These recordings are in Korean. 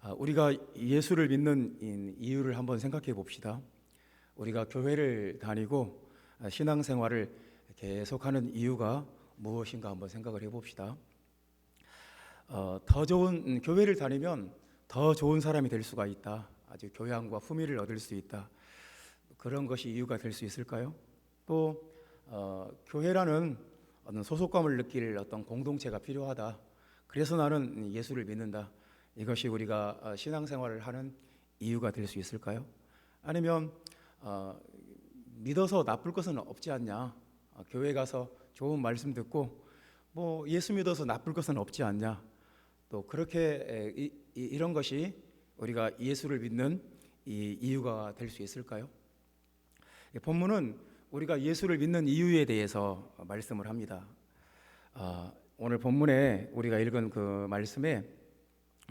우리가 예수를 믿는 이유를 한번 생각해 봅시다. 우리가 교회를 다니고 신앙생활을 계속하는 이유가 무엇인가 한번 생각을 해봅시다. 더 좋은 교회를 다니면 더 좋은 사람이 될 수가 있다. 아주 교양과 품위를 얻을 수 있다. 그런 것이 이유가 될 수 있을까요? 또 교회라는 어떤 소속감을 느낄 어떤 공동체가 필요하다. 그래서 나는 예수를 믿는다. 이것이 우리가 신앙생활을 하는 이유가 될 수 있을까요? 아니면 믿어서 나쁠 것은 없지 않냐? 교회 가서 좋은 말씀 듣고 뭐 예수 믿어서 나쁠 것은 없지 않냐? 또 그렇게 이런 것이 우리가 예수를 믿는 이유가 될 수 있을까요? 본문은 우리가 예수를 믿는 이유에 대해서 말씀을 합니다. 오늘 본문에 우리가 읽은 그 말씀에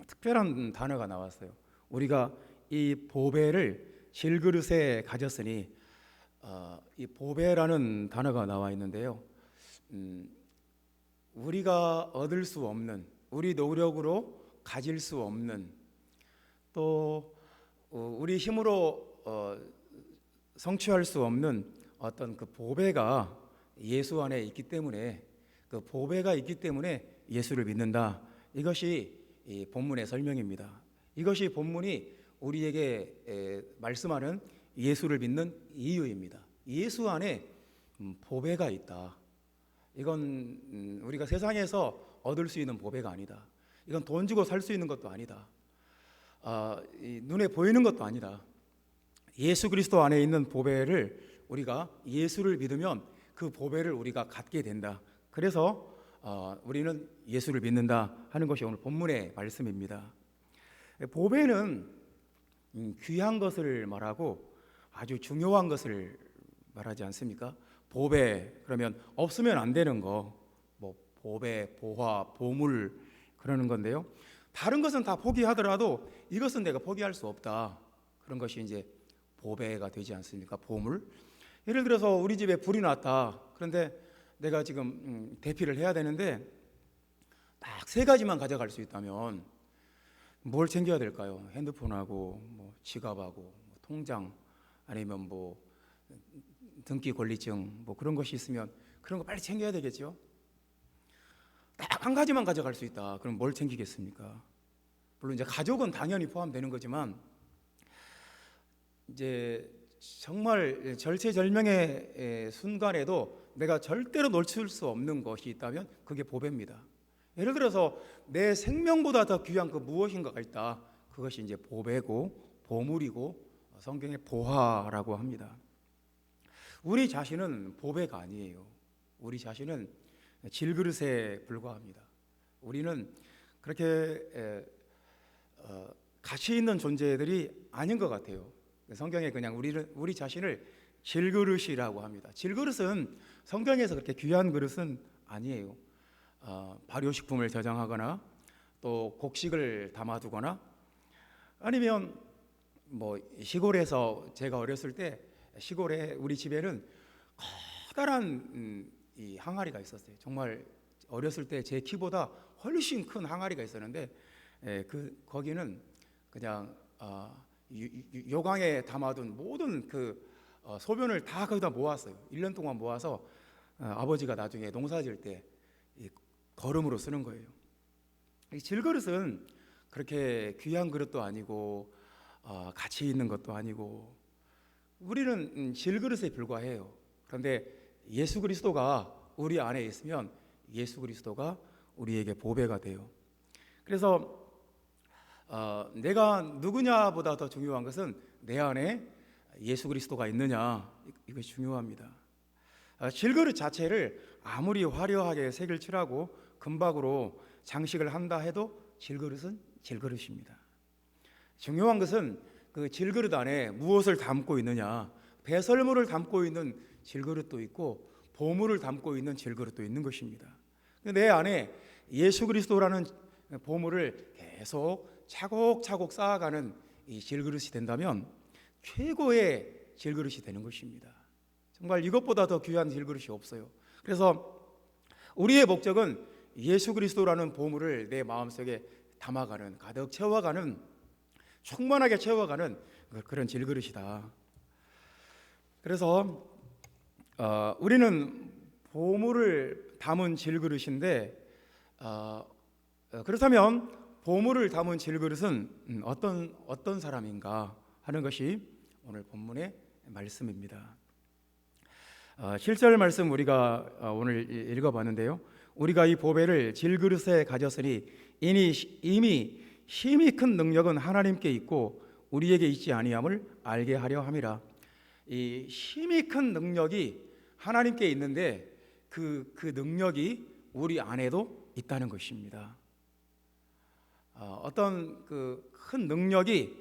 특별한 단어가 나왔어요. 우리가 이 보배를 질그릇에 가졌으니, 이 보배라는 단어가 나와 있는데요. 우리가 얻을 수 없는, 우리 노력으로 가질 수 없는, 또 우리 힘으로 성취할 수 없는 어떤 그 보배가 예수 안에 있기 때문에, 그 보배가 있기 때문에 예수를 믿는다. 이것이 이 본문의 설명입니다. 이것이 본문이 우리에게 말씀하는 예수를 믿는 이유입니다. 예수 안에 보배가 있다. 이건 우리가 세상에서 얻을 수 있는 보배가 아니다. 이건 돈 주고 살 수 있는 것도 아니다. 눈에 보이는 것도 아니다. 예수 그리스도 안에 있는 보배를 우리가 예수를 믿으면 그 보배를 우리가 갖게 된다. 그래서 우리는 예수를 믿는다 하는 것이 오늘 본문의 말씀입니다. 보배는 귀한 것을 말하고 아주 중요한 것을 말하지 않습니까? 보배 그러면 없으면 안 되는 거, 뭐 보배, 보화, 보물 그러는 건데요. 다른 것은 다 포기하더라도 이것은 내가 포기할 수 없다. 그런 것이 이제 보배가 되지 않습니까? 보물. 예를 들어서 우리 집에 불이 났다. 그런데 내가 지금 대피를 해야 되는데 딱 3가지만 가져갈 수 있다면 뭘 챙겨야 될까요? 핸드폰하고 뭐 지갑하고 뭐 통장, 아니면 뭐 등기 권리증 뭐 그런 것이 있으면 그런 거 빨리 챙겨야 되겠죠. 딱 1가지만 가져갈 수 있다. 그럼 뭘 챙기겠습니까? 물론 이제 가족은 당연히 포함되는 거지만 이제 정말 절체절명의 순간에도 내가 절대로 놓칠 수 없는 것이 있다면 그게 보배입니다. 예를 들어서 내 생명보다 더 귀한 그 무엇인가가 있다. 그것이 이제 보배고 보물이고 성경의 보화라고 합니다. 우리 자신은 보배가 아니에요. 우리 자신은 질그릇에 불과합니다. 우리는 그렇게 가치 있는 존재들이 아닌 것 같아요. 성경에 그냥 우리 자신을 질그릇이라고 합니다. 질그릇은 성경에서 그렇게 귀한 그릇은 아니에요. 발효식품을 저장하거나 또 곡식을 담아두거나 아니면 뭐 시골에서 제가 어렸을 때 시골에 우리 집에는 커다란 이 항아리가 있었어요. 정말 어렸을 때 제 키보다 훨씬 큰 항아리가 있었는데 거기는 그냥 요강에 담아둔 모든 그 소변을 다 거기다 모았어요. 1년 동안 모아서 아버지가 나중에 농사질 때 거름으로 쓰는 거예요. 이 질그릇은 그렇게 귀한 그릇도 아니고 가치 있는 것도 아니고 우리는 질그릇에 불과해요. 그런데 예수 그리스도가 우리 안에 있으면 예수 그리스도가 우리에게 보배가 돼요. 그래서 내가 누구냐보다 더 중요한 것은 내 안에 예수 그리스도가 있느냐, 이것이 중요합니다. 질그릇 자체를 아무리 화려하게 색을 칠하고 금박으로 장식을 한다 해도 질그릇은 질그릇입니다. 중요한 것은 그 질그릇 안에 무엇을 담고 있느냐. 배설물을 담고 있는 질그릇도 있고 보물을 담고 있는 질그릇도 있는 것입니다. 내 안에 예수 그리스도라는 보물을 계속 차곡차곡 쌓아가는 이 질그릇이 된다면 최고의 질그릇이 되는 것입니다. 정말 이것보다 더 귀한 질그릇이 없어요. 그래서 우리의 목적은 예수 그리스도라는 보물을 내 마음속에 담아가는, 가득 채워가는 충만하게 채워가는 그런 질그릇이다. 그래서 우리는 보물을 담은 질그릇인데, 그렇다면 보물을 담은 질그릇은 어떤 사람인가 하는 것이 오늘 본문의 말씀입니다. 7절 말씀 우리가 오늘 읽어봤는데요. 우리가 이 보배를 질그릇에 가졌으니 이미 힘이 큰 능력은 하나님께 있고 우리에게 있지 아니함을 알게 하려 함이라. 이 힘이 큰 능력이 하나님께 있는데 그 능력이 우리 안에도 있다는 것입니다. 어떤 그 큰 능력이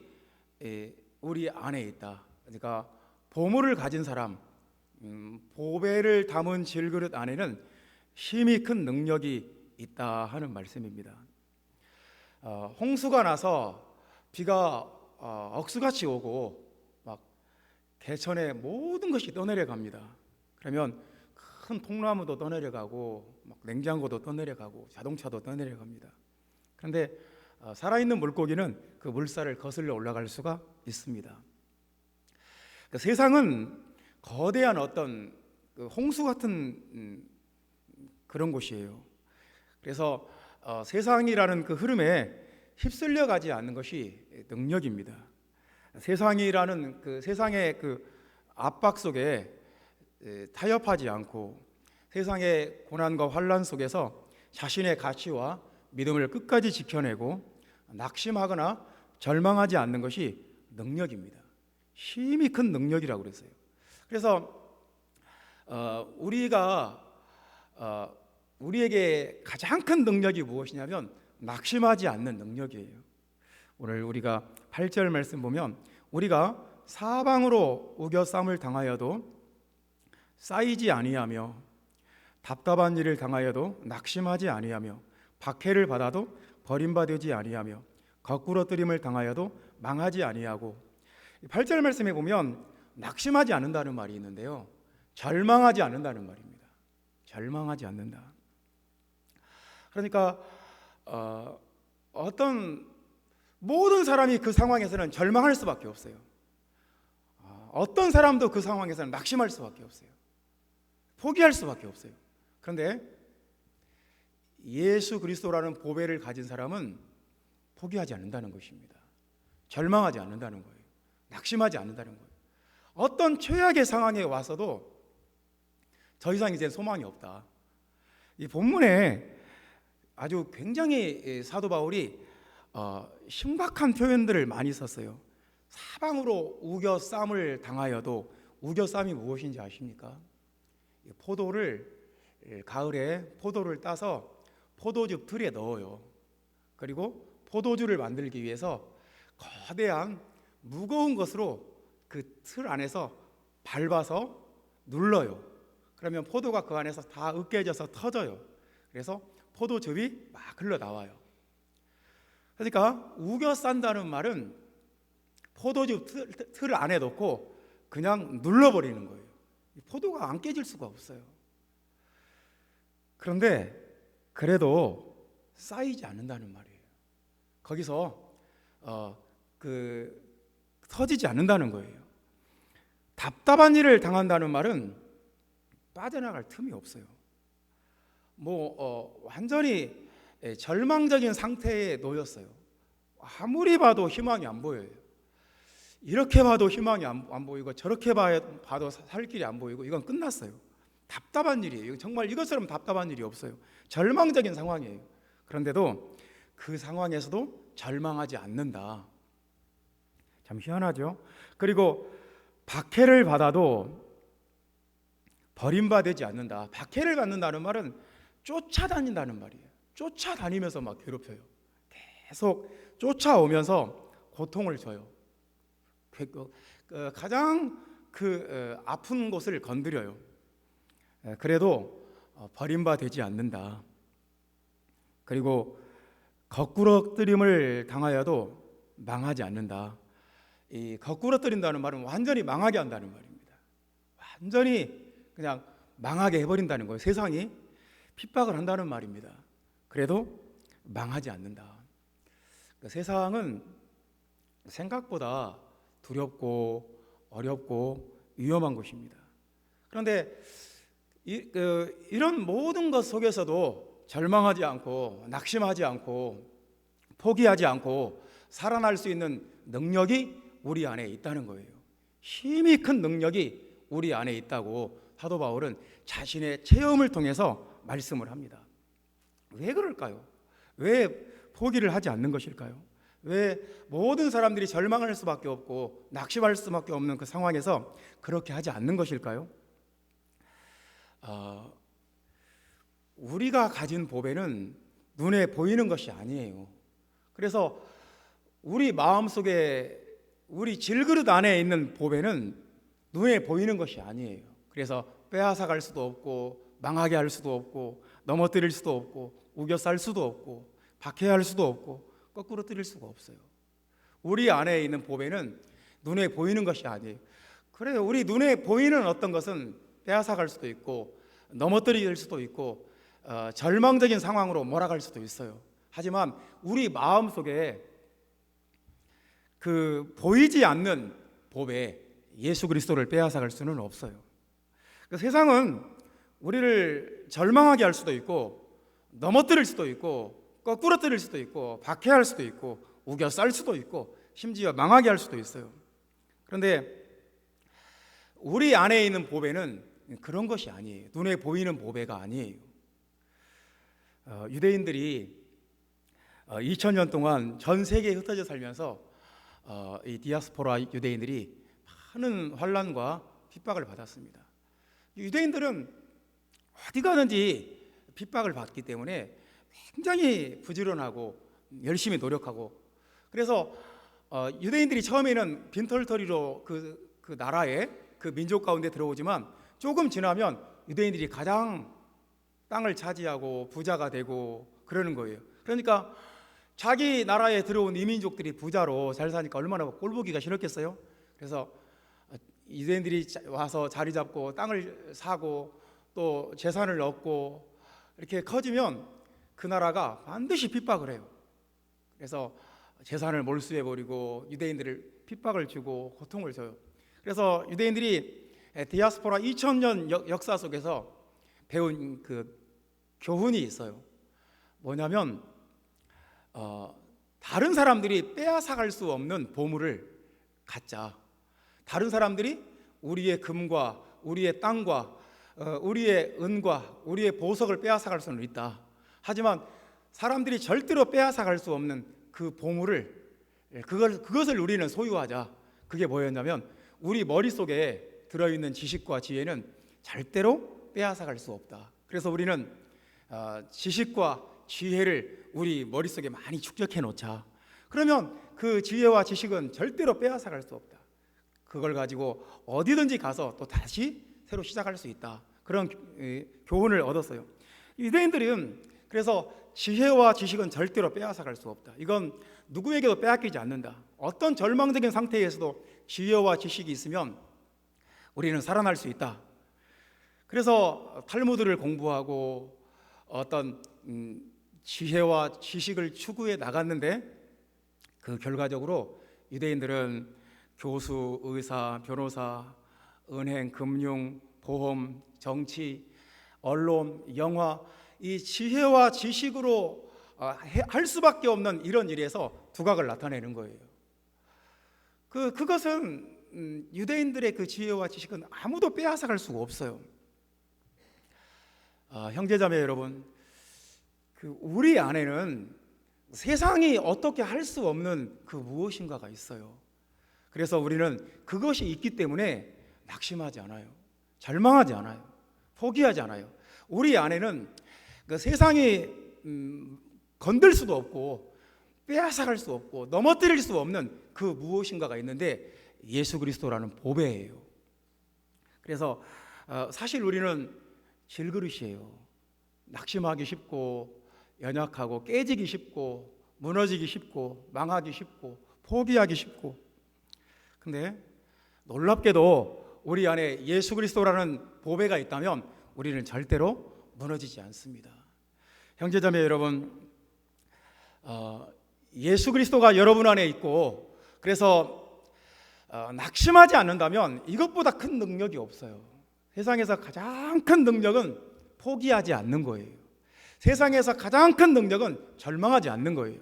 우리 안에 있다. 그러니까 보물을 가진 사람, 보배를 담은 질그릇 안에는 힘이 큰 능력이 있다 하는 말씀입니다. 홍수가 나서 비가 억수같이 오고 막 개천에 모든 것이 떠내려갑니다. 그러면 큰 통나무도 떠내려가고 막 냉장고도 떠내려가고 자동차도 떠내려갑니다. 그런데 살아있는 물고기는 그 물살을 거슬러 올라갈 수가 있습니다. 그 세상은 거대한 어떤 그 홍수 같은 그런 곳이에요. 그래서 세상이라는 그 흐름에 휩쓸려 가지 않는 것이 능력입니다. 세상이라는 그 세상의 그 압박 속에 타협하지 않고 세상의 고난과 환난 속에서 자신의 가치와 믿음을 끝까지 지켜내고 낙심하거나 절망하지 않는 것이 능력입니다. 힘이 큰 능력이라고 그랬어요. 그래서 우리에게 가장 큰 능력이 무엇이냐면 낙심하지 않는 능력이에요. 오늘 우리가 8절 말씀 보면 우리가 사방으로 우겨쌈을 당하여도 쌓이지 아니하며 답답한 일을 당하여도 낙심하지 아니하며 박해를 받아도 버림받지 아니하며 거꾸러뜨림을 당하여도 망하지 아니하고, 8절 말씀에 보면 낙심하지 않는다는 말이 있는데요, 절망하지 않는다는 말입니다. 절망하지 않는다. 그러니까 어떤 모든 사람이 그 상황에서는 절망할 수밖에 없어요. 어떤 사람도 그 상황에서는 낙심할 수밖에 없어요. 포기할 수밖에 없어요. 그런데 예수 그리스도라는 보배를 가진 사람은 포기하지 않는다는 것입니다. 절망하지 않는다는 거예요. 낙심하지 않는다는 거예요. 어떤 최악의 상황에 와서도 더 이상 이제 소망이 없다. 이 본문에 아주 굉장히 사도 바울이 심각한 표현들을 많이 썼어요. 사방으로 우겨쌈을 당하여도, 우겨쌈이 무엇인지 아십니까? 포도를 가을에 포도를 따서 포도주 틀에 넣어요. 그리고 포도주를 만들기 위해서 거대한 무거운 것으로 그 틀 안에서 밟아서 눌러요. 그러면 포도가 그 안에서 다 으깨져서 터져요. 그래서 포도즙이 막 흘러나와요. 그러니까 우겨 싼다는 말은 포도즙 틀 안에 넣고 그냥 눌러버리는 거예요. 포도가 안 깨질 수가 없어요. 그런데 그래도 쌓이지 않는다는 말이에요. 거기서 터지지 않는다는 거예요. 답답한 일을 당한다는 말은 빠져나갈 틈이 없어요. 완전히 절망적인 상태에 놓였어요. 아무리 봐도 희망이 안 보여요. 이렇게 봐도 희망이 안 보이고 저렇게 봐도 살 길이 안 보이고, 이건 끝났어요. 답답한 일이에요. 정말 이것처럼 답답한 일이 없어요. 절망적인 상황이에요. 그런데도 그 상황에서도 절망하지 않는다. 참 희한하죠. 그리고 박해를 받아도 버림받지 않는다. 박해를 받는다는 말은 쫓아다닌다는 말이에요. 쫓아다니면서 막 괴롭혀요. 계속 쫓아오면서 고통을 줘요. 가장 아픈 곳을 건드려요. 그래도 버림받지 않는다. 그리고 거꾸러뜨림을 당하여도 망하지 않는다. 이 거꾸러뜨린다는 말은 완전히 망하게 한다는 말입니다. 완전히 그냥 망하게 해버린다는 거예요. 세상이 핍박을 한다는 말입니다. 그래도 망하지 않는다. 세상은 생각보다 두렵고 어렵고 위험한 것입니다. 그런데 이런 모든 것 속에서도 절망하지 않고 낙심하지 않고 포기하지 않고 살아날 수 있는 능력이 우리 안에 있다는 거예요. 힘이 큰 능력이 우리 안에 있다고 사도 바울은 자신의 체험을 통해서 말씀을 합니다. 왜 그럴까요? 왜 포기를 하지 않는 것일까요? 왜 모든 사람들이 절망할 수밖에 없고 낙심할 수밖에 없는 그 상황에서 그렇게 하지 않는 것일까요? 우리가 가진 보배는 눈에 보이는 것이 아니에요. 그래서 우리 마음속에 우리 질그릇 안에 있는 보배는 눈에 보이는 것이 아니에요. 그래서 빼앗아갈 수도 없고 망하게 할 수도 없고 넘어뜨릴 수도 없고 우겨쌀 수도 없고 박해할 수도 없고 거꾸로 뜨릴 수가 없어요. 우리 안에 있는 보배는 눈에 보이는 것이 아니에요. 그래요. 우리 눈에 보이는 어떤 것은 빼앗아갈 수도 있고 넘어뜨릴 수도 있고 절망적인 상황으로 몰아갈 수도 있어요. 하지만 우리 마음속에 그 보이지 않는 보배 예수 그리스도를 빼앗아갈 수는 없어요. 그 세상은 우리를 절망하게 할 수도 있고 넘어뜨릴 수도 있고 거꾸로 뜨릴 수도 있고 박해할 수도 있고 우겨 쌀 수도 있고 심지어 망하게 할 수도 있어요. 그런데 우리 안에 있는 보배는 그런 것이 아니에요. 눈에 보이는 보배가 아니에요. 유대인들이 2000년 동안 전 세계에 흩어져 살면서 이 디아스포라 유대인들이 많은 환난과 핍박을 받았습니다. 유대인들은 어디 가든지 핍박을 받기 때문에 굉장히 부지런하고 열심히 노력하고, 그래서 유대인들이 처음에는 빈털터리로 그 나라에 그 민족 가운데 들어오지만 조금 지나면 유대인들이 가장 땅을 차지하고 부자가 되고 그러는 거예요. 그러니까 자기 나라에 들어온 이민족들이 부자로 잘 사니까 얼마나 꼴보기가 싫었겠어요. 그래서 유대인들이 와서 자리 잡고 땅을 사고 또 재산을 얻고 이렇게 커지면 그 나라가 반드시 핍박을 해요. 그래서 재산을 몰수해버리고 유대인들을 핍박을 주고 고통을 줘요. 그래서 유대인들이 디아스포라 2000년 역사 속에서 배운 그 교훈이 있어요. 뭐냐면 다른 사람들이 빼앗아갈 수 없는 보물을 갖자. 다른 사람들이 우리의 금과 우리의 땅과 우리의 은과 우리의 보석을 빼앗아갈 수는 있다. 하지만 사람들이 절대로 빼앗아갈 수 없는 그 보물을 그것을 우리는 소유하자. 그게 뭐였냐면 우리 머릿속에 들어있는 지식과 지혜는 절대로 빼앗아갈 수 없다. 그래서 우리는 지식과 지혜를 우리 머릿속에 많이 축적해 놓자. 그러면 그 지혜와 지식은 절대로 빼앗아갈 수 없다. 그걸 가지고 어디든지 가서 또 다시 새로 시작할 수 있다. 그런 교훈을 얻었어요. 유대인들은 그래서 지혜와 지식은 절대로 빼앗아갈 수 없다. 이건 누구에게도 빼앗기지 않는다. 어떤 절망적인 상태에서도 지혜와 지식이 있으면 우리는 살아날 수 있다. 그래서 탈무드를 공부하고 어떤 지혜와 지식을 추구해 나갔는데 그 결과적으로 유대인들은 교수, 의사, 변호사, 은행, 금융, 보험, 정치, 언론, 영화, 이 지혜와 지식으로 할 수밖에 없는 이런 일에서 두각을 나타내는 거예요. 그것은 유대인들의 그 지혜와 지식은 아무도 빼앗아갈 수가 없어요. 형제자매 여러분, 우리 안에는 세상이 어떻게 할 수 없는 그 무엇인가가 있어요. 그래서 우리는 그것이 있기 때문에 낙심하지 않아요. 절망하지 않아요. 포기하지 않아요. 우리 안에는 그 세상이 건들 수도 없고 빼앗아갈 수 없고 넘어뜨릴 수 없는 그 무엇인가가 있는데 예수 그리스도라는 보배예요. 그래서 사실 우리는 질그릇이에요. 낙심하기 쉽고 연약하고 깨지기 쉽고 무너지기 쉽고 망하기 쉽고 포기하기 쉽고, 근데 놀랍게도 우리 안에 예수 그리스도라는 보배가 있다면 우리는 절대로 무너지지 않습니다. 형제자매 여러분, 예수 그리스도가 여러분 안에 있고 그래서 낙심하지 않는다면 이것보다 큰 능력이 없어요. 세상에서 가장 큰 능력은 포기하지 않는 거예요. 세상에서 가장 큰 능력은 절망하지 않는 거예요.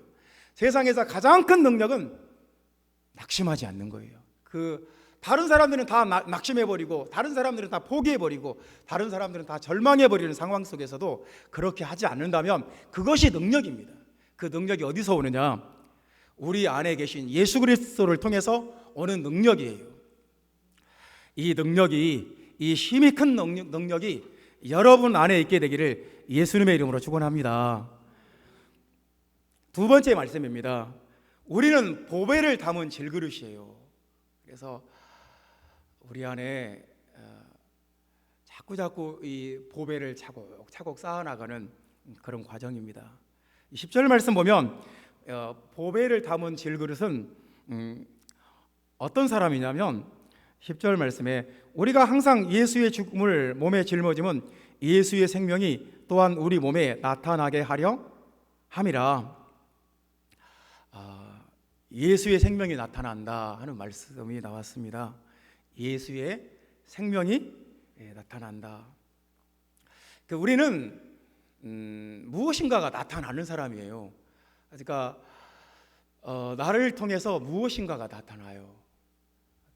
세상에서 가장 큰 능력은 낙심하지 않는 거예요. 다른 사람들은 다 낙심해버리고, 다른 사람들은 다 포기해버리고, 다른 사람들은 다 절망해버리는 상황 속에서도 그렇게 하지 않는다면 그것이 능력입니다. 그 능력이 어디서 오느냐? 우리 안에 계신 예수 그리스도를 통해서 오는 능력이에요. 이 능력이, 이 힘이 큰 능력이 여러분 안에 있게 되기를 예수님의 이름으로 축원합니다. 두 번째 말씀입니다. 우리는 보배를 담은 질그릇이에요. 그래서 우리 안에 자꾸 이 보배를 차곡차곡 쌓아나가는 그런 과정입니다. 10절 말씀 보면 보배를 담은 질그릇은 어떤 사람이냐면 10절 말씀에 우리가 항상 예수의 죽음을 몸에 짊어짐은 예수의 생명이 또한 우리 몸에 나타나게 하려 함이라. 예수의 생명이 나타난다 하는 말씀이 나왔습니다. 예수의 생명이 나타난다. 우리는 무엇인가가 나타나는 사람이에요. 그러니까 나를 통해서 무엇인가가 나타나요.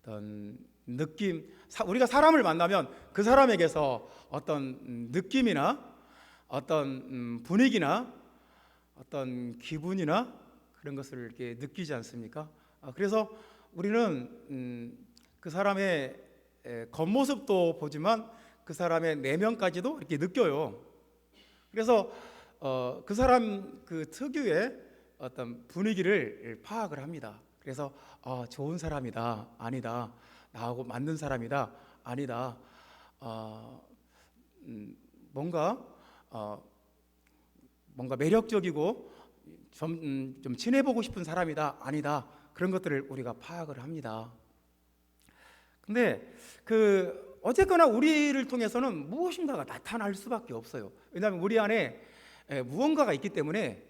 어떤 느낌, 우리가 사람을 만나면 그 사람에게서 어떤 느낌이나 어떤 분위기나 어떤 기분이나 그런 것을 이렇게 느끼지 않습니까? 그래서 우리는 그 사람의 겉모습도 보지만 그 사람의 내면까지도 이렇게 느껴요. 그래서 그 사람 그 특유의 어떤 분위기를 파악을 합니다. 그래서 좋은 사람이다, 아니다, 나하고 맞는 사람이다, 아니다, 뭔가 매력적이고 좀 친해보고 싶은 사람이다, 아니다, 그런 것들을 우리가 파악을 합니다. 근데 어쨌거나 우리를 통해서는 무엇인가가 나타날 수밖에 없어요. 왜냐하면 우리 안에 무언가가 있기 때문에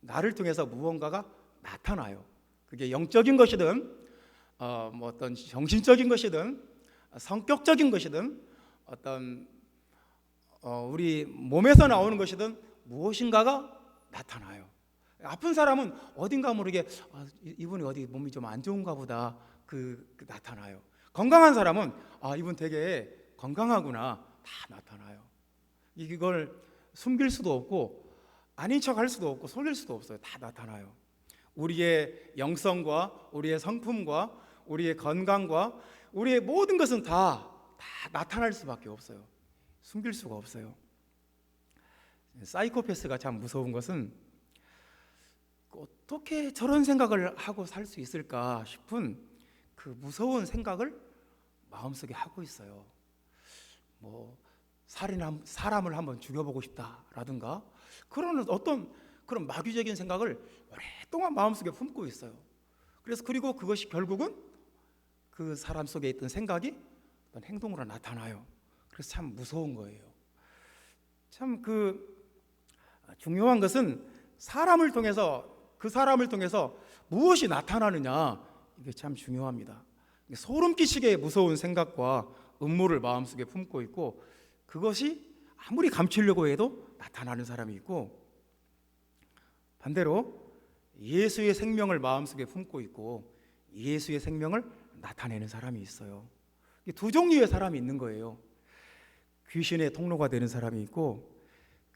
나를 통해서 무언가가 나타나요. 그게 영적인 것이든 뭐 어떤 정신적인 것이든 성격적인 것이든 어떤 우리 몸에서 나오는 것이든 무엇인가가 나타나요. 아픈 사람은 어딘가 모르게 이분이 어디 몸이 좀 안 좋은가 보다 나타나요. 건강한 사람은 이분 되게 건강하구나 다 나타나요. 이걸 숨길 수도 없고 아닌 척 할 수도 없고 속일 수도 없어요. 다 나타나요. 우리의 영성과 우리의 성품과 우리의 건강과 우리의 모든 것은 다 나타날 수밖에 없어요. 숨길 수가 없어요. 사이코패스가 참 무서운 것은 어떻게 저런 생각을 하고 살 수 있을까 싶은 그 무서운 생각을 마음속에 하고 있어요. 뭐 사람을 한번 죽여보고 싶다라든가 그런 마귀적인 생각을 오랫동안 마음속에 품고 있어요. 그리고 그것이 결국은 그 사람 속에 있던 생각이 어떤 행동으로 나타나요. 그래서 참 무서운 거예요. 참 중요한 것은 그 사람을 통해서 무엇이 나타나느냐, 이게 참 중요합니다. 소름 끼치게 무서운 생각과 음모를 마음속에 품고 있고 그것이 아무리 감추려고 해도 나타나는 사람이 있고, 반대로 예수의 생명을 마음속에 품고 있고 예수의 생명을 나타내는 사람이 있어요. 두 종류의 사람이 있는 거예요. 귀신의 통로가 되는 사람이 있고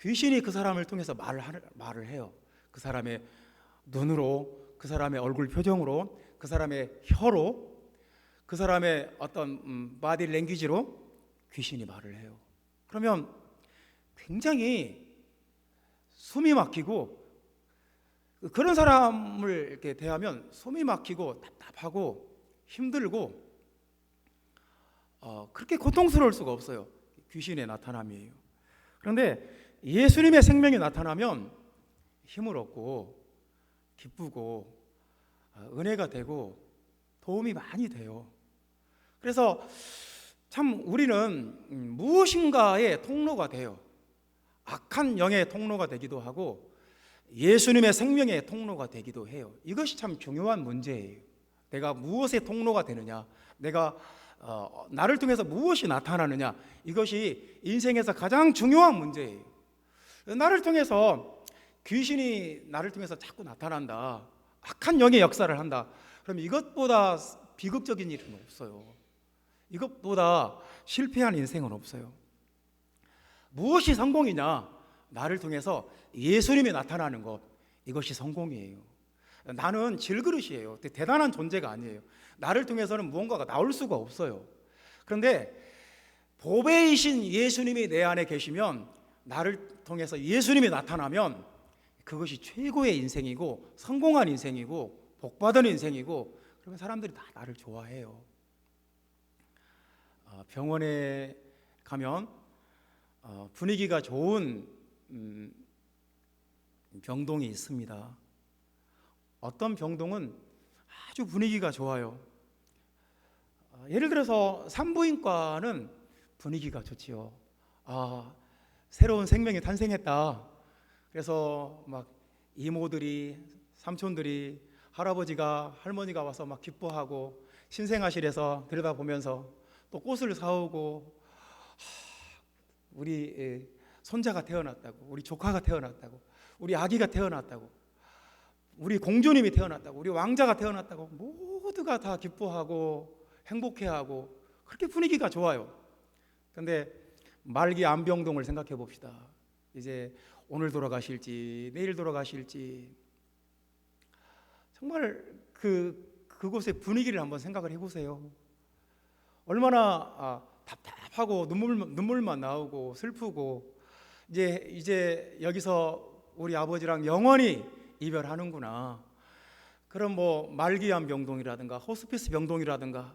귀신이 그 사람을 통해서 말을 해요. 그 사람의 눈으로, 그 사람의 얼굴 표정으로, 그 사람의 혀로, 그 사람의 어떤 바디 랭귀지로 귀신이 말을 해요. 그러면 굉장히 숨이 막히고, 그런 사람을 이렇게 대하면 숨이 막히고 답답하고 힘들고 그렇게 고통스러울 수가 없어요. 귀신의 나타남이에요. 그런데 예수님의 생명이 나타나면 힘을 얻고 기쁘고 은혜가 되고 도움이 많이 돼요. 그래서 참 우리는 무엇인가의 통로가 돼요. 악한 영의 통로가 되기도 하고 예수님의 생명의 통로가 되기도 해요. 이것이 참 중요한 문제예요. 내가 무엇의 통로가 되느냐, 내가 나를 통해서 무엇이 나타나느냐, 이것이 인생에서 가장 중요한 문제예요. 나를 통해서 귀신이 나를 통해서 자꾸 나타난다, 악한 영의 역사를 한다, 그럼 이것보다 비극적인 일은 없어요. 이것보다 실패한 인생은 없어요. 무엇이 성공이냐? 나를 통해서 예수님이 나타나는 것, 이것이 성공이에요. 나는 질그릇이에요. 대단한 존재가 아니에요. 나를 통해서는 무언가가 나올 수가 없어요. 그런데 보배이신 예수님이 내 안에 계시면, 나를 통해서 예수님이 나타나면 그것이 최고의 인생이고 성공한 인생이고 복받은 인생이고, 그러면 사람들이 다 나를 좋아해요. 병원에 가면 분위기가 좋은 병동이 있습니다. 어떤 병동은 아주 분위기가 좋아요. 예를 들어서 산부인과는 분위기가 좋지요. 새로운 생명이 탄생했다. 그래서 막 이모들이, 삼촌들이, 할아버지가, 할머니가 와서 막 기뻐하고, 신생아실에서 들여다보면서 또 꽃을 사오고, 우리 손자가 태어났다고, 우리 조카가 태어났다고, 우리 아기가 태어났다고, 우리 공주님이 태어났다고, 우리 왕자가 태어났다고, 모두가 다 기뻐하고 행복해하고, 그렇게 분위기가 좋아요. 그런데 말기 안병동을 생각해 봅시다. 이제 오늘 돌아가실지 내일 돌아가실지, 정말 그곳의 분위기를 한번 생각을 해보세요. 얼마나 답답하고 눈물만 나오고 슬프고, 이제 여기서 우리 아버지랑 영원히 이별하는구나. 그럼 뭐 말기암 병동이라든가 호스피스 병동이라든가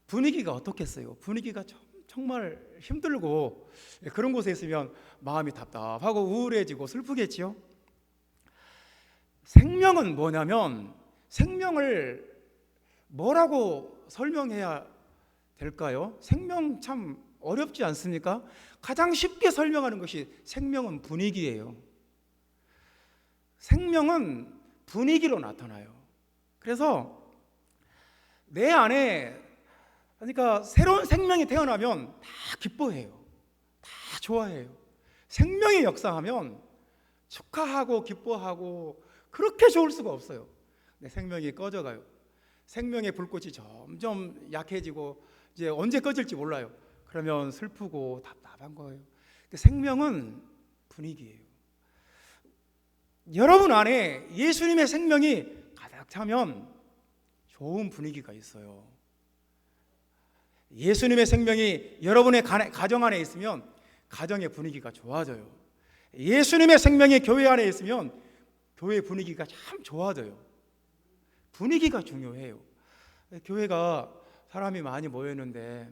분위기가 어떻겠어요? 분위기가 정말 힘들고, 그런 곳에 있으면 마음이 답답하고 우울해지고 슬프겠지요. 생명은 뭐냐면, 생명을 뭐라고 설명해야 될까요? 생명 참 어렵지 않습니까? 가장 쉽게 설명하는 것이 생명은 분위기예요. 생명은 분위기로 나타나요. 그래서 내 안에, 그러니까 새로운 생명이 태어나면 다 기뻐해요. 다 좋아해요. 생명이 역사하면 축하하고 기뻐하고, 그렇게 좋을 수가 없어요. 내 생명이 꺼져가요. 생명의 불꽃이 점점 약해지고 이제 언제 꺼질지 몰라요. 그러면 슬프고 답답한 거예요. 생명은 분위기예요. 여러분 안에 예수님의 생명이 가득 차면 좋은 분위기가 있어요. 예수님의 생명이 여러분의 가정 안에 있으면 가정의 분위기가 좋아져요. 예수님의 생명이 교회 안에 있으면 교회 분위기가 참 좋아져요. 분위기가 중요해요. 교회가 사람이 많이 모였는데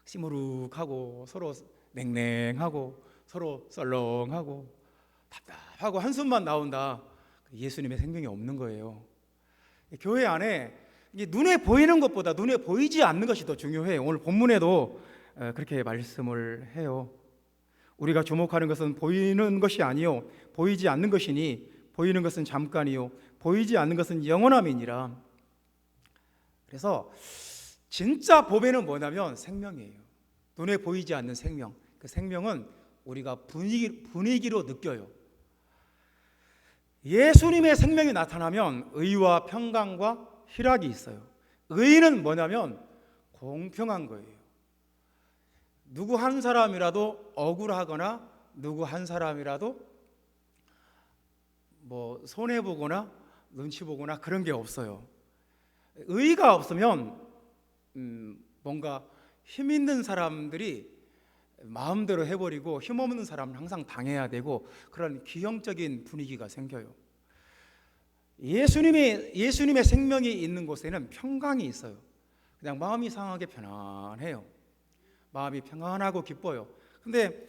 시무룩하고 서로 냉랭하고 서로 썰렁하고 답답하고 한숨만 나온다, 예수님의 생명이 없는 거예요. 교회 안에 눈에 보이는 것보다 눈에 보이지 않는 것이 더 중요해요. 오늘 본문에도 그렇게 말씀을 해요. 우리가 주목하는 것은 보이는 것이 아니요 보이지 않는 것이니, 보이는 것은 잠깐이요 보이지 않는 것은 영원함이니라. 그래서 진짜 보배는 뭐냐면 생명이에요. 눈에 보이지 않는 생명. 그 생명은 우리가 분위기로 느껴요. 예수님의 생명이 나타나면 의와 평강과 희락이 있어요. 의는 뭐냐면 공평한 거예요. 누구 한 사람이라도 억울하거나 누구 한 사람이라도 뭐 손해보거나 눈치 보거나 그런 게 없어요. 의가 없으면 뭔가 힘 있는 사람들이 마음대로 해버리고 힘없는 사람은 항상 당해야 되고, 그런 기형적인 분위기가 생겨요. 예수님의 생명이 있는 곳에는 평강이 있어요. 그냥 마음이 상하게 편안해요. 마음이 평안하고 기뻐요. 근데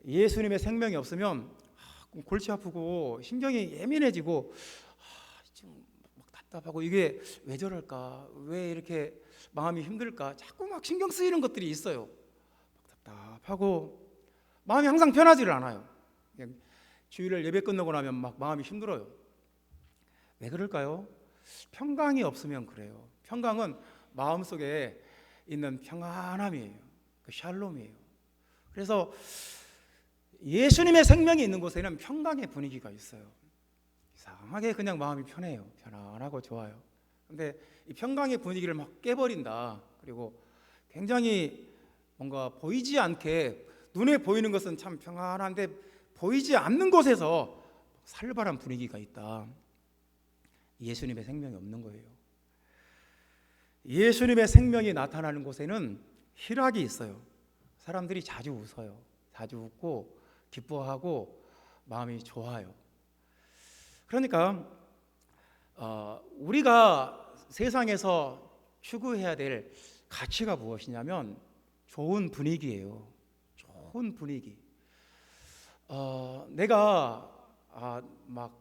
예수님의 생명이 없으면 골치 아프고 신경이 예민해지고 좀 막 답답하고, 이게 왜 저럴까, 왜 이렇게 마음이 힘들까, 자꾸 막 신경 쓰이는 것들이 있어요. 답답하고 마음이 항상 편하지를 않아요. 주일을 예배 끝나고 나면 막 마음이 힘들어요. 왜 그럴까요? 평강이 없으면 그래요. 평강은 마음속에 있는 평안함이에요. 그 샬롬이에요. 그래서 예수님의 생명이 있는 곳에는 평강의 분위기가 있어요. 이상하게 그냥 마음이 편해요. 편안하고 좋아요. 근데 이 평강의 분위기를 막 깨버린다. 그리고 굉장히 뭔가 보이지 않게, 눈에 보이는 것은 참 평안한데 보이지 않는 곳에서 살벌한 분위기가 있다. 예수님의 생명이 없는 거예요. 예수님의 생명이 나타나는 곳에는 희락이 있어요. 사람들이 자주 웃어요. 자주 웃고 기뻐하고 마음이 좋아요. 그러니까 우리가 세상에서 추구해야 될 가치가 무엇이냐면 좋은 분위기예요. 좋은 분위기. 내가 막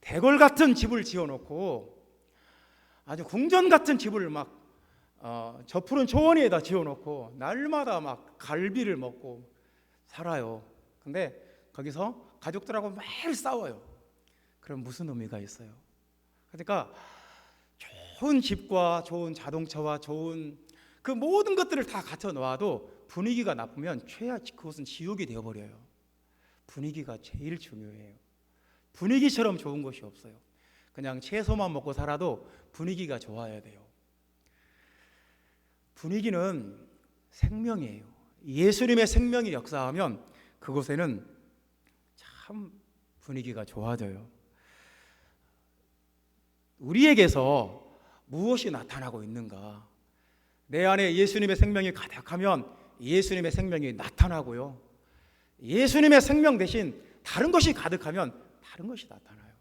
대궐 같은 집을 지어놓고 아주 궁전 같은 집을 막 저 푸른 초원위에다 지어놓고 날마다 막 갈비를 먹고 살아요. 근데 거기서 가족들하고 매일 싸워요. 그럼 무슨 의미가 있어요? 그러니까 좋은 집과 좋은 자동차와 좋은 그 모든 것들을 다 갖춰 놓아도 분위기가 나쁘면 그것은 지옥이 되어버려요. 분위기가 제일 중요해요. 분위기처럼 좋은 것이 없어요. 그냥 채소만 먹고 살아도 분위기가 좋아야 돼요. 분위기는 생명이에요. 예수님의 생명이 역사하면 그곳에는 참 분위기가 좋아져요. 우리에게서 무엇이 나타나고 있는가? 내 안에 예수님의 생명이 가득하면 예수님의 생명이 나타나고요. 예수님의 생명 대신 다른 것이 가득하면 다른 것이 나타나요.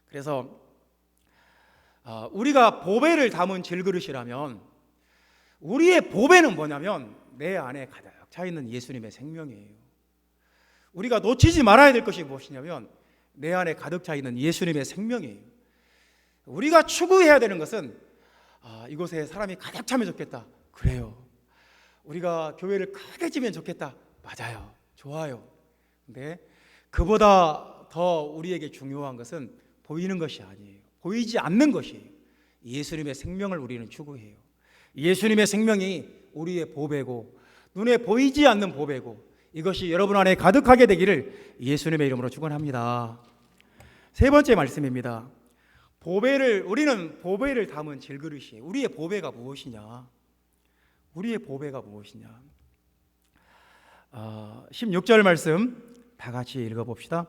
그래서 우리가 보배를 담은 질그릇이라면 우리의 보배는 뭐냐면 내 안에 가득 차 있는 예수님의 생명이에요. 우리가 놓치지 말아야 될 것이 무엇이냐면 내 안에 가득 차 있는 예수님의 생명이에요. 우리가 추구해야 되는 것은 이곳에 사람이 가득 차면 좋겠다. 그래요. 우리가 교회를 크게 지면 좋겠다. 맞아요. 좋아요. 근데 그보다 더 우리에게 중요한 것은 보이는 것이 아니에요. 보이지 않는 것이에요. 예수님의 생명을 우리는 추구해요. 예수님의 생명이 우리의 보배고 눈에 보이지 않는 보배고 이것이 여러분 안에 가득하게 되기를 예수님의 이름으로 축원합니다. 세 번째 말씀입니다. 우리는 보배를 담은 질그릇이에요. 우리의 보배가 무엇이냐? 우리의 보배가 무엇이냐? 16절 말씀 다 같이 읽어봅시다.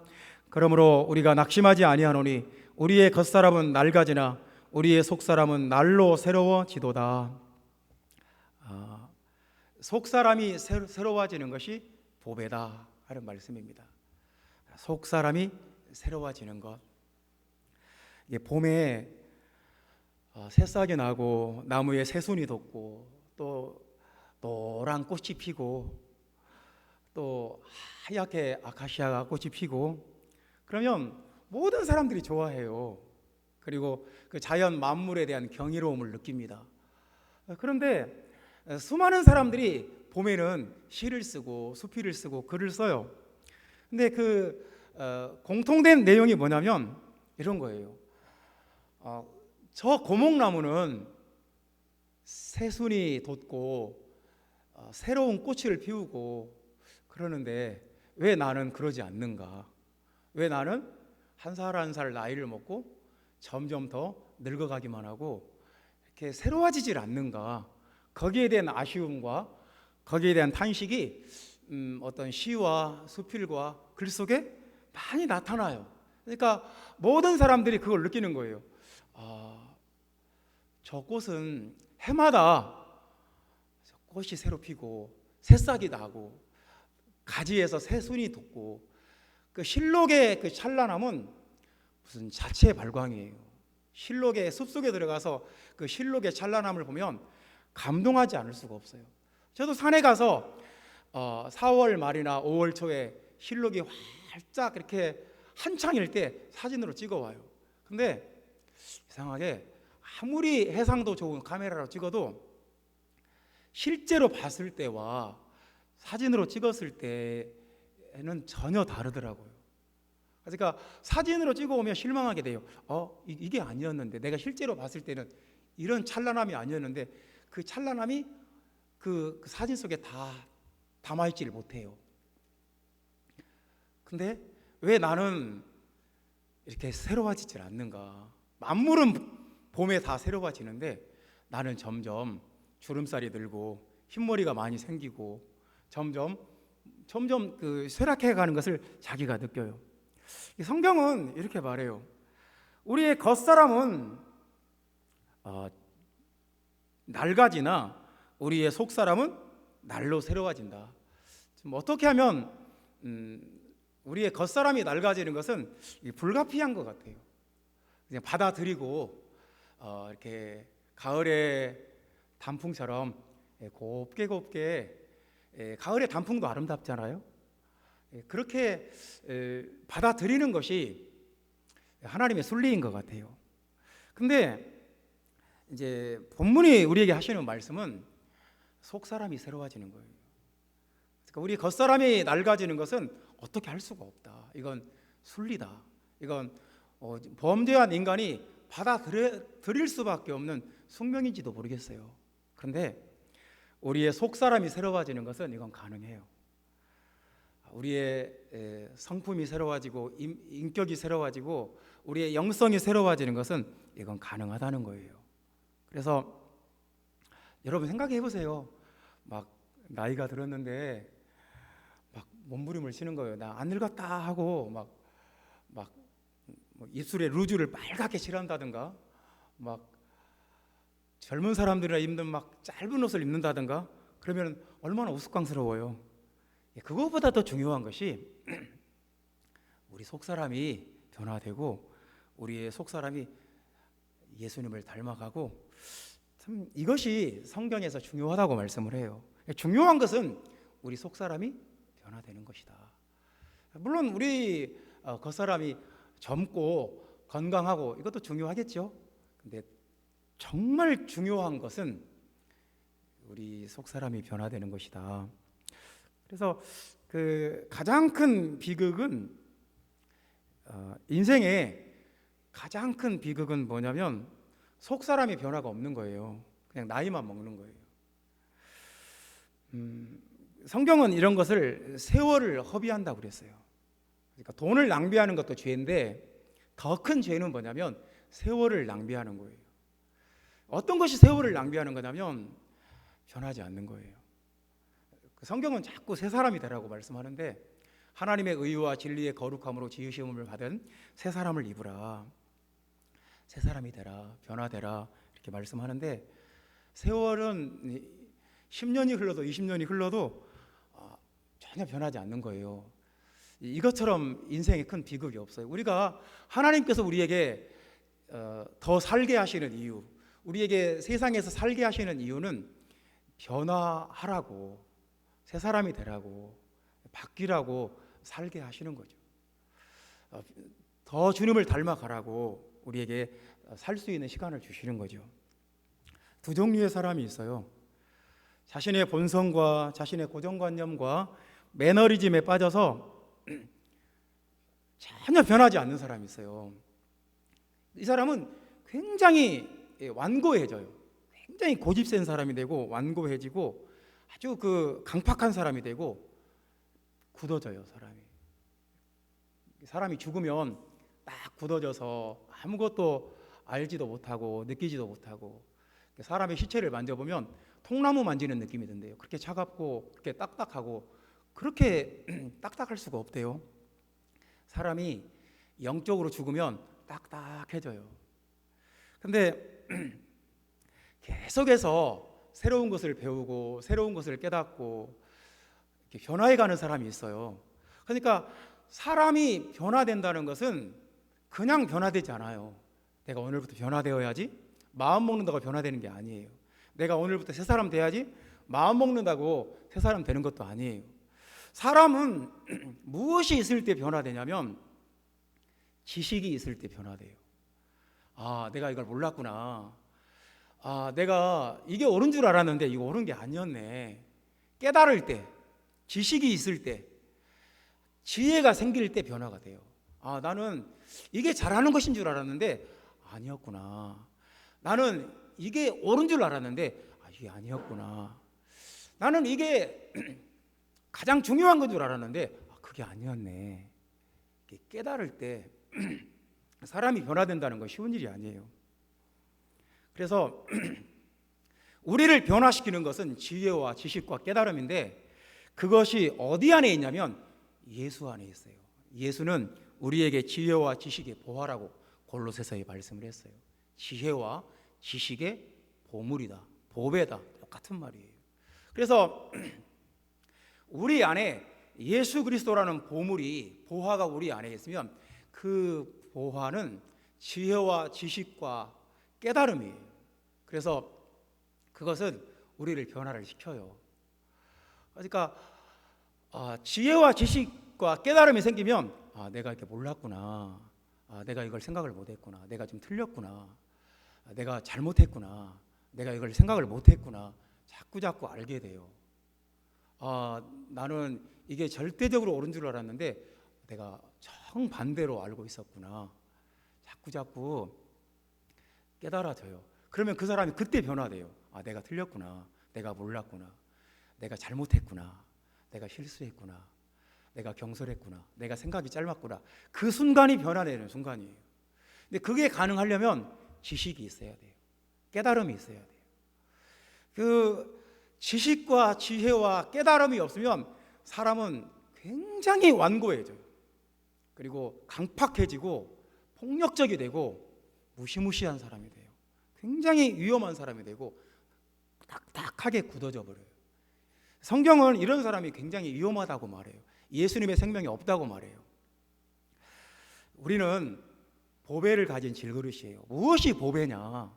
그러므로 우리가 낙심하지 아니하노니 우리의 겉사람은 낡아지나 우리의 속사람은 날로 새로워지도다. 속사람이 새로워지는 것이 보배다 하는 말씀입니다. 속사람이 새로워지는 것. 이게 봄에 새싹이 나고 나무에 새순이 돋고 또 노란 꽃이 피고 또 하얗게 아카시아 꽃이 피고 그러면 모든 사람들이 좋아해요. 그리고 그 자연 만물에 대한 경이로움을 느낍니다. 그런데 수많은 사람들이 봄에는 시를 쓰고 수필을 쓰고 글을 써요. 근데 그 공통된 내용이 뭐냐면 이런 거예요. 저 고목나무는 새순이 돋고 새로운 꽃을 피우고 그러는데 왜 나는 그러지 않는가? 왜 나는 한 살 한 살 나이를 먹고 점점 더 늙어가기만 하고 이렇게 새로워지질 않는가? 거기에 대한 아쉬움과 거기에 대한 탄식이 어떤 시와 수필과 글 속에 많이 나타나요. 그러니까 모든 사람들이 그걸 느끼는 거예요. 저 꽃은 해마다 꽃이 새로 피고 새싹이 나고 가지에서 새순이 돋고 그 실록의 그 찬란함은 무슨 자체의 발광이에요. 실록의 숲속에 들어가서 그 실록의 찬란함을 보면 감동하지 않을 수가 없어요. 저도 산에 가서 4월 말이나 5월 초에 실록이 활짝 이렇게 한창일 때 사진으로 찍어와요. 근데 이상하게 아무리 해상도 좋은 카메라로 찍어도 실제로 봤을 때와 사진으로 찍었을 때는 전혀 다르더라고요. 그러니까 사진으로 찍어오면 실망하게 돼요. 이게 아니었는데, 내가 실제로 봤을 때는 이런 찬란함이 아니었는데, 그 찬란함이 그 사진 속에 다 담아있지를 못해요. 근데 왜 나는 이렇게 새로워지질 않는가? 만물은 봄에 다 새로워지는데 나는 점점 주름살이 들고 흰머리가 많이 생기고 점점 그 쇠락해 가는 것을 자기가 느껴요. 성경은 이렇게 말해요. 우리의 겉사람은 낡아지나 우리의 속사람은 날로 새로워진다. 어떻게 하면 우리의 겉사람이 낡아지는 것은 불가피한 것 같아요. 그냥 받아들이고 이렇게 가을의 단풍처럼 곱게 가을의 단풍도 아름답잖아요. 그렇게 받아들이는 것이 하나님의 순리인 것 같아요. 근데 이제 본문이 우리에게 하시는 말씀은 속사람이 새로워지는 거예요. 그러니까 우리 겉사람이 낡아지는 것은 어떻게 할 수가 없다. 이건 순리다. 이건 범죄한 인간이 받아들일 수밖에 없는 숙명인지도 모르겠어요. 그런데 우리의 속사람이 새로워지는 것은 이건 가능해요. 우리의 성품이 새로워지고 인격이 새로워지고 우리의 영성이 새로워지는 것은 이건 가능하다는 거예요. 그래서 여러분 생각해 보세요. 막 나이가 들었는데 막 몸부림을 치는 거예요. 나 안 늙었다 하고 막 입술에 루즈를 빨갛게 칠한다든가, 막 젊은 사람들이나 입는 막 짧은 옷을 입는다든가, 그러면 얼마나 우스꽝스러워요. 그것보다 더 중요한 것이 우리 속사람이 변화되고 우리의 속사람이 예수님을 닮아가고, 참 이것이 성경에서 중요하다고 말씀을 해요. 중요한 것은 우리 속사람이 변화되는 것이다. 물론 우리 겉사람이 젊고 건강하고 이것도 중요하겠죠. 근데 정말 중요한 것은 우리 속사람이 변화되는 것이다. 그래서 그 가장 큰 비극은 인생의 가장 큰 비극은 뭐냐면 속사람이 변화가 없는 거예요. 그냥 나이만 먹는 거예요. 성경은 이런 것을 세월을 허비한다고 그랬어요. 그러니까 돈을 낭비하는 것도 죄인데 더 큰 죄는 뭐냐면 세월을 낭비하는 거예요. 어떤 것이 세월을 낭비하는 거냐면 변하지 않는 거예요. 성경은 자꾸 새 사람이 되라고 말씀하는데, 하나님의 의와 진리의 거룩함으로 지으심을 받은 새 사람을 입으라, 새 사람이 되라, 변화되라 이렇게 말씀하는데, 세월은 10년이 흘러도 20년이 흘러도 전혀 변하지 않는 거예요. 이것처럼 인생에 큰 비극이 없어요. 우리가 하나님께서 우리에게 더 살게 하시는 이유, 우리에게 세상에서 살게 하시는 이유는 변화하라고, 새 사람이 되라고, 바뀌라고 살게 하시는 거죠. 더 주님을 닮아가라고 우리에게 살 수 있는 시간을 주시는 거죠. 두 종류의 사람이 있어요. 자신의 본성과 자신의 고정관념과 매너리즘에 빠져서 전혀 변하지 않는 사람이 있어요. 이 사람은 굉장히 완고해져요. 굉장히 고집센 사람이 되고 완고해지고 아주 그 강팍한 사람이 되고 굳어져요. 사람이 죽으면 딱 굳어져서 아무것도 알지도 못하고 느끼지도 못하고, 사람의 시체를 만져보면 통나무 만지는 느낌이 든대요. 그렇게 차갑고 그렇게 딱딱하고, 그렇게 딱딱할 수가 없대요. 사람이 영적으로 죽으면 딱딱해져요. 근데 계속해서 새로운 것을 배우고 새로운 것을 깨닫고 이렇게 변화해가는 사람이 있어요. 그러니까 사람이 변화된다는 것은 그냥 변화되지 않아요. 내가 오늘부터 변화되어야지 마음 먹는다고 변화되는 게 아니에요. 내가 오늘부터 새 사람 돼야지 마음 먹는다고 새 사람 되는 것도 아니에요. 사람은 무엇이 있을 때 변화되냐면 지식이 있을 때 변화돼요. 내가 이걸 몰랐구나. 내가 이게 옳은 줄 알았는데 이거 옳은 게 아니었네. 깨달을 때, 지식이 있을 때, 지혜가 생길 때 변화가 돼요. 나는 이게 잘하는 것인 줄 알았는데 아니었구나. 나는 이게 옳은 줄 알았는데 이게 아니었구나. 나는 이게 가장 중요한 건 줄 알았는데 그게 아니었네. 깨달을 때 사람이 변화된다는 건 쉬운 일이 아니에요. 그래서 우리를 변화시키는 것은 지혜와 지식과 깨달음인데 그것이 어디 안에 있냐면 예수 안에 있어요. 예수는 우리에게 지혜와 지식의 보화라고 골로새서에 말씀을 했어요. 지혜와 지식의 보물이다, 보배다, 똑같은 말이에요. 그래서 우리 안에 예수 그리스도라는 보물이, 보화가 우리 안에 있으면 그 보화는 지혜와 지식과 깨달음이에요. 그래서 그것은 우리를 변화를 시켜요. 그러니까 지혜와 지식과 깨달음이 생기면 내가 이렇게 몰랐구나, 내가 이걸 생각을 못했구나, 내가 좀 틀렸구나, 내가 잘못했구나, 내가 이걸 생각을 못했구나, 자꾸 알게 돼요. 나는 이게 절대적으로 옳은 줄 알았는데 내가 정반대로 알고 있었구나. 자꾸 깨달아져요. 그러면 그 사람이 그때 변화돼요. 내가 틀렸구나, 내가 몰랐구나, 내가 잘못했구나, 내가 실수했구나, 내가 경솔했구나, 내가 생각이 짧았구나. 그 순간이 변화되는 순간이에요. 근데 그게 가능하려면 지식이 있어야 돼요. 깨달음이 있어야 돼요. 그 지식과 지혜와 깨달음이 없으면 사람은 굉장히 완고해져요. 그리고 강팍해지고 폭력적이 되고 무시무시한 사람이 돼요. 굉장히 위험한 사람이 되고 딱딱하게 굳어져 버려요. 성경은 이런 사람이 굉장히 위험하다고 말해요. 예수님의 생명이 없다고 말해요. 우리는 보배를 가진 질그릇이에요. 무엇이 보배냐?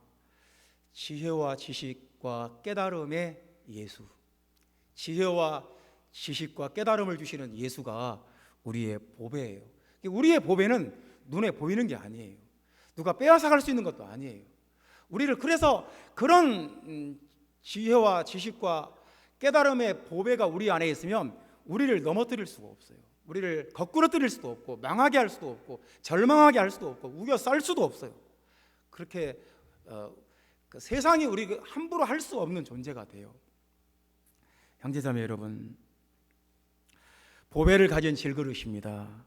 지혜와 지식과 깨달음의 예수. 지혜와 지식과 깨달음을 주시는 예수가 우리의 보배예요. 우리의 보배는 눈에 보이는 게 아니에요. 누가 빼앗아갈 수 있는 것도 아니에요. 우리를 그래서 그런 지혜와 지식과 깨달음의 보배가 우리 안에 있으면 우리를 넘어뜨릴 수가 없어요. 우리를 거꾸로 뜨릴 수도 없고 망하게 할 수도 없고 절망하게 할 수도 없고 우겨 쌀 수도 없어요. 그렇게 그 세상이 우리 함부로 할 수 없는 존재가 돼요. 형제자매 여러분, 보배를 가진 질그릇입니다.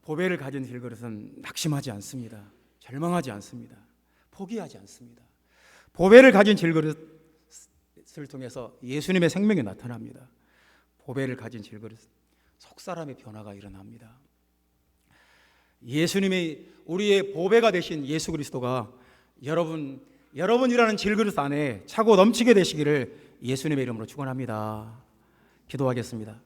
보배를 가진 질그릇은 낙심하지 않습니다. 절망하지 않습니다. 포기하지 않습니다. 보배를 가진 질그릇을 통해서 예수님의 생명이 나타납니다. 보배를 가진 질그릇, 속사람의 변화가 일어납니다. 예수님이 우리의 보배가 되신 예수 그리스도가 여러분이라는 질그릇 안에 차고 넘치게 되시기를 예수님의 이름으로 축원합니다. 기도하겠습니다.